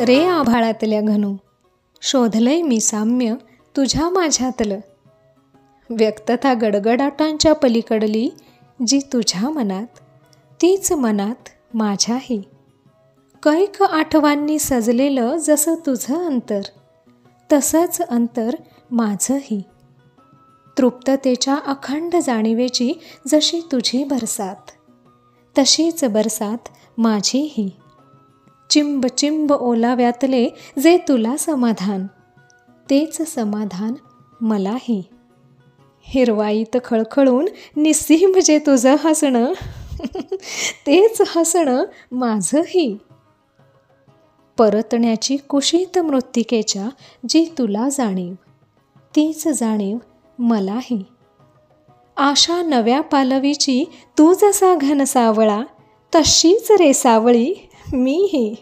रे आभाळातल्या घनू, शोधलंय मी साम्य तुझ्या माझ्यातलं. व्यक्तता गडगडाटांच्या पलीकडली जी तुझ्या मनात, तीच मनात माझ्याही. कैक आठवांनी सजलेलं जसं तुझं अंतर, तसंच अंतर माझंही. तृप्ततेच्या अखंड जाणीवेची जशी तुझी बरसात, तशीच बरसात माझीही. चिंब चिंब ओलाव्यातले जे तुला समाधान, तेच समाधान मलाही. हिरवाईत खळखळून निस्सीम जे तुझं हसणं, तेच हसणं माझंही. परतण्याची कुशीत मृत्तिकेच्या जी तुला जाणीव, तीच जाणीव मलाही. आशा नव्या पालवीची तू जसा घन सावळा, तशीच रे सावळी मीही.